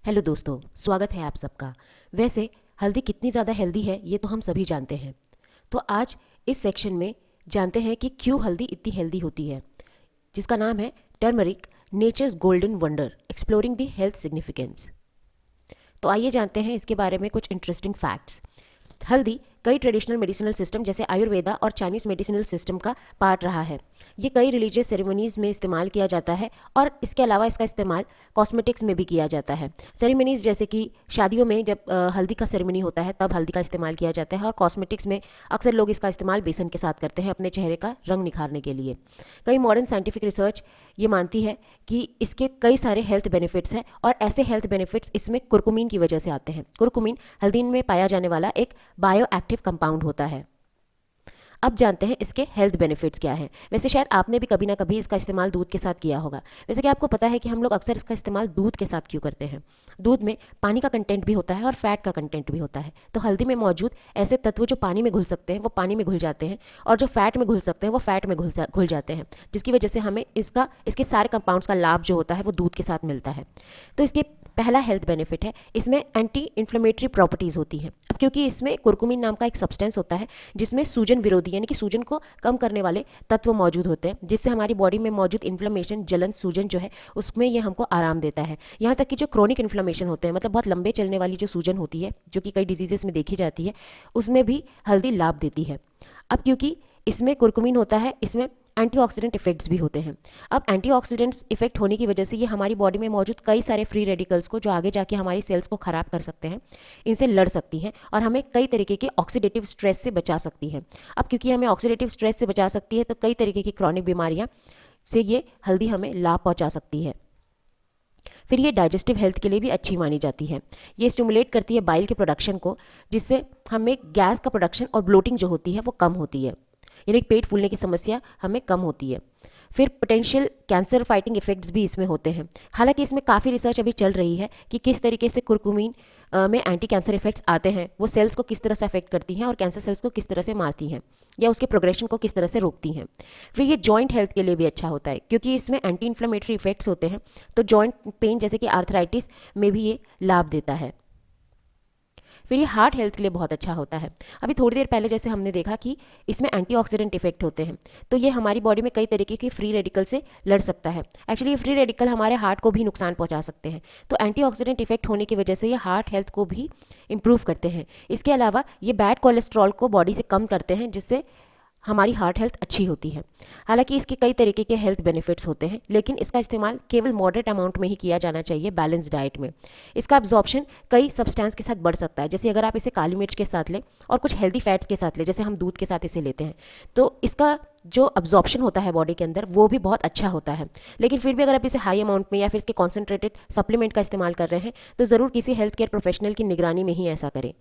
Hello दोस्तों, स्वागत है आप सबका। वैसे हल्दी कितनी ज़्यादा हेल्दी है ये तो हम सभी जानते हैं। तो आज इस सेक्शन में जानते हैं कि क्यों हल्दी इतनी हेल्दी होती है, जिसका नाम है turmeric nature's golden wonder exploring the health significance. तो आइए जानते हैं इसके बारे में कुछ इंटरेस्टिंग फैक्ट्स। हल्दी कई ट्रेडिशनल मेडिसिनल सिस्टम जैसे आयुर्वेदा और चाइनीज़ मेडिसिनल सिस्टम का पार्ट रहा है। ये कई रिलीजियस सेरेमनीज़ में इस्तेमाल किया जाता है और इसके अलावा इसका इस्तेमाल कॉस्मेटिक्स में भी किया जाता है। सेरेमनीज़ जैसे कि शादियों में जब हल्दी का सेरेमनी होता है तब हल्दी का इस्तेमाल किया जाता है, और कॉस्मेटिक्स में अक्सर लोग इसका इस्तेमाल बेसन के साथ करते हैं अपने चेहरे का रंग निखारने के लिए। कई मॉडर्न साइंटिफिक रिसर्च ये मानती है कि इसके कई सारे हेल्थ बेनिफिट्स हैं, और ऐसे हेल्थ बेनिफिट्स इसमें कुरकुमीन की वजह से आते हैं। कुरकुमीन हल्दी में पाया जाने वाला एक बायो एक्टिव कंपाउंड होता है। अब जानते हैं इसके हेल्थ बेनिफिट्स क्या हैं। वैसे शायद आपने भी कभी ना कभी इसका इस्तेमाल दूध के साथ किया होगा। वैसे कि आपको पता है कि हम लोग अक्सर इसका इस्तेमाल दूध के साथ क्यों करते हैं। दूध में पानी का कंटेंट भी होता है और फैट का कंटेंट भी होता है। तो हल्दी में मौजूद ऐसे तत्व जो पानी में घुल सकते हैं वो पानी में घुल जाते हैं, और जो फैट में घुल सकते हैं वो फैट में घुल जाते हैं, जिसकी वजह से हमें इसके सारे कंपाउंड्स का लाभ जो होता है वो दूध के साथ मिलता है। तो इसके पहला हेल्थ बेनिफिट है, इसमें एंटी इन्फ्लेमेटरी प्रॉपर्टीज़ होती हैं। अब क्योंकि इसमें कुरकुमीन नाम का एक सब्सटेंस होता है जिसमें सूजन विरोधी यानी कि सूजन को कम करने वाले तत्व मौजूद होते हैं, जिससे हमारी बॉडी में मौजूद इन्फ्लेमेशन, जलन, सूजन जो है उसमें ये हमको आराम देता है। यहाँ तक कि जो क्रोनिक इन्फ्लेमेशन होते हैं, मतलब बहुत लंबे चलने वाली जो सूजन होती है जो कि कई डिजीजेस में देखी जाती है, उसमें भी हल्दी लाभ देती है। अब क्योंकि इसमें कुरकुमीन होता है, इसमें एंटीऑक्सीडेंट इफेक्ट्स भी होते हैं। अब एंटीऑक्सीडेंट्स इफेक्ट होने की वजह से ये हमारी बॉडी में मौजूद कई सारे फ्री रेडिकल्स को, जो आगे जाके हमारी सेल्स को ख़राब कर सकते हैं, इनसे लड़ सकती हैं और हमें कई तरीके के ऑक्सीडेटिव स्ट्रेस से बचा सकती है। अब क्योंकि हमें ऑक्सीडेटिव स्ट्रेस से बचा सकती है तो कई तरीके की क्रॉनिक बीमारियाँ से ये हल्दी हमें लाभ पहुँचा सकती है। फिर ये डाइजेस्टिव हेल्थ के लिए भी अच्छी मानी जाती है। ये स्टिमुलेट करती है बाइल के प्रोडक्शन को, जिससे हमें गैस का प्रोडक्शन और ब्लोटिंग जो होती है वो कम होती है, यानी पेट फूलने की समस्या हमें कम होती है। फिर पोटेंशियल कैंसर फाइटिंग इफेक्ट्स भी इसमें होते हैं। हालांकि इसमें काफ़ी रिसर्च अभी चल रही है कि किस तरीके से कुरकुमीन में एंटी कैंसर इफेक्ट्स आते हैं, वो सेल्स को किस तरह से अफेक्ट करती हैं और कैंसर सेल्स को किस तरह से मारती हैं या उसके प्रोग्रेशन को किस तरह से रोकती हैं। फिर ये जॉइंट हेल्थ के लिए भी अच्छा होता है क्योंकि इसमें एंटी इन्फ्लेमेटरी इफेक्ट्स होते हैं, तो जॉइंट पेन जैसे कि आर्थराइटिस में भी ये लाभ देता है। फिर ये हार्ट हेल्थ के लिए बहुत अच्छा होता है। अभी थोड़ी देर पहले जैसे हमने देखा कि इसमें एंटीऑक्सीडेंट इफेक्ट होते हैं, तो ये हमारी बॉडी में कई तरीके के फ्री रेडिकल से लड़ सकता है। एक्चुअली ये फ्री रेडिकल हमारे हार्ट को भी नुकसान पहुंचा सकते हैं, तो एंटीऑक्सीडेंट इफेक्ट होने की वजह से ये हार्ट हेल्थ को भी इम्प्रूव करते हैं। इसके अलावा ये बैड कोलेस्ट्रॉल को बॉडी से कम करते हैं, जिससे हमारी हार्ट हेल्थ अच्छी होती है। हालांकि इसके कई तरीके के हेल्थ बेनिफिट्स होते हैं, लेकिन इसका इस्तेमाल केवल मॉडरेट अमाउंट में ही किया जाना चाहिए, बैलेंस डाइट में। इसका अब्जॉर्प्शन कई सब्सटेंस के साथ बढ़ सकता है, जैसे अगर आप इसे काली मिर्च के साथ लें और कुछ हेल्दी फैट्स के साथ लें, जैसे हम दूध के साथ इसे लेते हैं, तो इसका जो अब्जॉर्प्शन होता है बॉडी के अंदर वो भी बहुत अच्छा होता है। लेकिन फिर भी अगर आप इसे हाई अमाउंट में या फिर इसके कॉन्सेंट्रेटेड सप्लीमेंट का इस्तेमाल कर रहे हैं तो ज़रूर किसी हेल्थ केयर प्रोफेशनल की निगरानी में ही ऐसा करें।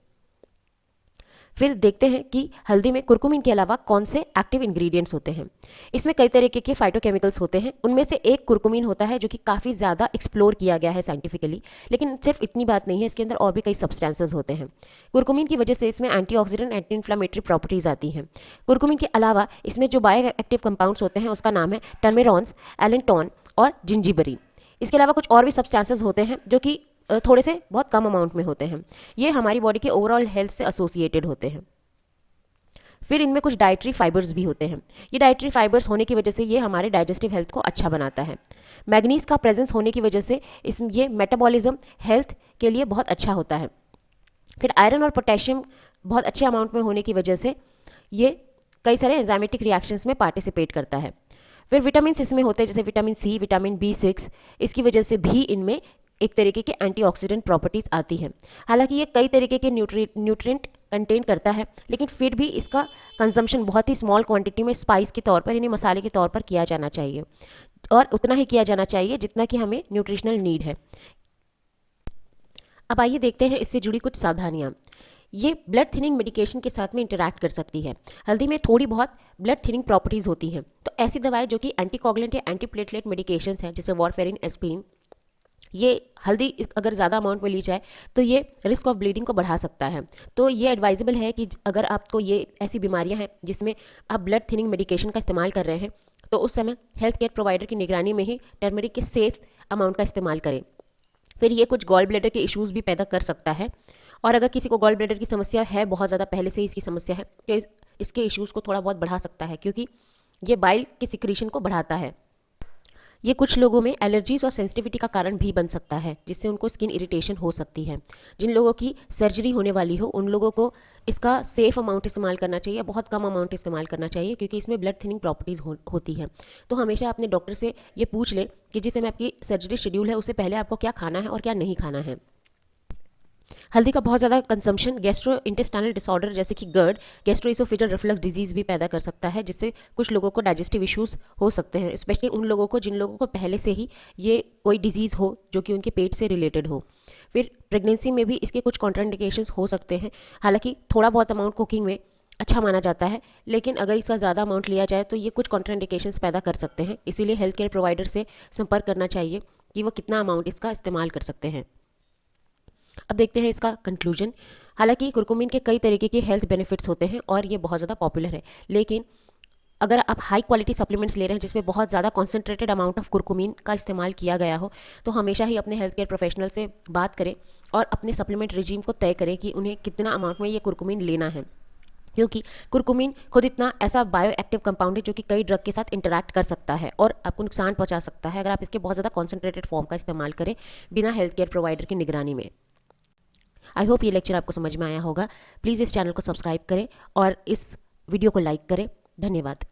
फिर देखते हैं कि हल्दी में कुरकुमीन के अलावा कौन से एक्टिव इंग्रेडिएंट्स होते हैं। इसमें कई तरीके के फाइटोकेमिकल्स होते हैं, उनमें से एक कुरकुमीन होता है जो कि काफ़ी ज़्यादा एक्सप्लोर किया गया है साइंटिफिकली। लेकिन सिर्फ इतनी बात नहीं है, इसके अंदर और भी कई सब्सटेंसेस होते हैं। कुरकुमीन की वजह से इसमें एंटीऑक्सीडेंट, एंटी इन्फ्लेमेटरी प्रॉपर्टीज़ आती हैं। कुरकुमीन के अलावा इसमें जो बायो एक्टिव कंपाउंड्स होते हैं उसका नाम है टर्मेरॉन्स, एलेंटोन और जिंजीबरीन। इसके अलावा कुछ और भी सब्सटेंसेस होते हैं जो कि थोड़े से बहुत कम अमाउंट में होते हैं। ये हमारी बॉडी के ओवरऑल हेल्थ से एसोसिएटेड होते हैं। फिर इनमें कुछ डाइटरी फाइबर्स भी होते हैं। ये डाइटरी फाइबर्स होने की वजह से ये हमारे डाइजेस्टिव हेल्थ को अच्छा बनाता है। मैग्नीज का प्रेजेंस होने की वजह से ये मेटाबॉलिज्म हेल्थ के लिए बहुत अच्छा होता है। फिर आयरन और पोटेशियम बहुत अच्छे अमाउंट में होने की वजह से ये कई सारे एंजाइमेटिक रिएक्शंस में पार्टिसिपेट करता है। फिर विटामिन इसमें होते हैं, जैसे विटामिन सी, विटामिन B6, इसकी वजह से भी इनमें एक तरीके के एंटीऑक्सीडेंट प्रॉपर्टीज़ आती हैं। हालांकि ये कई तरीके के न्यूट्रिएंट कंटेन करता है, लेकिन फिर भी इसका कंजम्पशन बहुत ही स्मॉल क्वांटिटी में स्पाइस के तौर पर, यानी मसाले के तौर पर किया जाना चाहिए, और उतना ही किया जाना चाहिए जितना कि हमें न्यूट्रिशनल नीड है। अब आइए देखते हैं इससे जुड़ी कुछ सावधानियाँ। ये ब्लड थिनिंग मेडिकेशन के साथ में इंटरैक्ट कर सकती है। हल्दी में थोड़ी बहुत ब्लड थिनिंग प्रॉपर्टीज़ होती हैं, तो ऐसी दवाएं जो कि एंटीकोगुलेंट या एंटीप्लेटलेट मेडिकेशंस हैं, जैसे वारफेरिन, एस्पिरिन, ये हल्दी अगर ज़्यादा अमाउंट में ली जाए तो ये रिस्क ऑफ ब्लीडिंग को बढ़ा सकता है। तो ये एडवाइजेबल है कि अगर आपको ये ऐसी बीमारियां हैं जिसमें आप ब्लड थिनिंग मेडिकेशन का इस्तेमाल कर रहे हैं, तो उस समय हेल्थ केयर प्रोवाइडर की निगरानी में ही टर्मरिक के सेफ अमाउंट का इस्तेमाल करें। फिर ये कुछ गॉल ब्लैडर के इश्यूज़ भी पैदा कर सकता है। और अगर किसी को गॉल ब्लैडर की समस्या है, बहुत ज़्यादा पहले से ही इसकी समस्या है, तो इसके इश्यूज़ को थोड़ा बहुत बढ़ा सकता है, क्योंकि ये बाइल की सिक्रीशन को बढ़ाता है। ये कुछ लोगों में एलर्जीज और सेंसिटिविटी का कारण भी बन सकता है, जिससे उनको स्किन इरिटेशन हो सकती है। जिन लोगों की सर्जरी होने वाली हो, उन लोगों को इसका सेफ अमाउंट इस्तेमाल करना चाहिए, बहुत कम अमाउंट इस्तेमाल करना चाहिए, क्योंकि इसमें ब्लड थिनिंग प्रॉपर्टीज़ होती है। तो हमेशा अपने डॉक्टर से ये पूछ लें कि जिस समय आपकी सर्जरी शेड्यूल है, उससे पहले आपको क्या खाना है और क्या नहीं खाना है। हल्दी का बहुत ज़्यादा कंजम्पशन गैस्ट्रो इंटेस्टाइनल डिसऑर्डर जैसे कि गर्ड, गैस्ट्रोइसोफेजल रिफ्लक्स डिजीज़ भी पैदा कर सकता है, जिससे कुछ लोगों को डाइजेस्टिव इश्यूज़ हो सकते हैं, स्पेशली उन लोगों को जिन लोगों को पहले से ही ये कोई डिजीज़ हो जो कि उनके पेट से रिलेटेड हो। फिर प्रेगनेंसी में भी इसके कुछ कॉन्ट्राइंडिकेशंस हो सकते हैं। हालांकि थोड़ा बहुत अमाउंट कुकिंग में अच्छा माना जाता है, लेकिन अगर इसका ज़्यादा अमाउंट लिया जाए तो ये कुछ कॉन्ट्राइंडिकेशंस पैदा कर सकते हैं। इसीलिए हेल्थ केयर प्रोवाइडर से संपर्क करना चाहिए कि वो कितना अमाउंट इसका इस्तेमाल कर सकते हैं। अब देखते हैं इसका कंक्लूजन। हालांकि कुरकुमिन के कई तरीके के हेल्थ बेनिफिट्स होते हैं और ये बहुत ज़्यादा पॉपुलर है, लेकिन अगर आप हाई क्वालिटी सप्लीमेंट्स ले रहे हैं जिसमें बहुत ज़्यादा कॉन्सेंट्रेटेड अमाउंट ऑफ कुरकुमिन का इस्तेमाल किया गया हो, तो हमेशा ही अपने हेल्थ केयर प्रोफेशनल से बात करें और अपने सप्लीमेंट रिजीम को तय करें कि उन्हें कितना अमाउंट में ये कुरकुमिन लेना है, क्योंकि कुरकुमिन खुद इतना ऐसा बायो एक्टिव कंपाउंड है जो कि कई ड्रग के साथ इंटरैक्ट कर सकता है और आपको नुकसान पहुंचा सकता है अगर आप इसके बहुत ज़्यादा कॉन्सेंट्रेटेड फॉर्म का इस्तेमाल करें बिना हेल्थ केयर प्रोवाइडर की निगरानी में। आई होप ये लेक्चर आपको समझ में आया होगा। प्लीज़ इस चैनल को सब्सक्राइब करें और इस वीडियो को लाइक करें। धन्यवाद।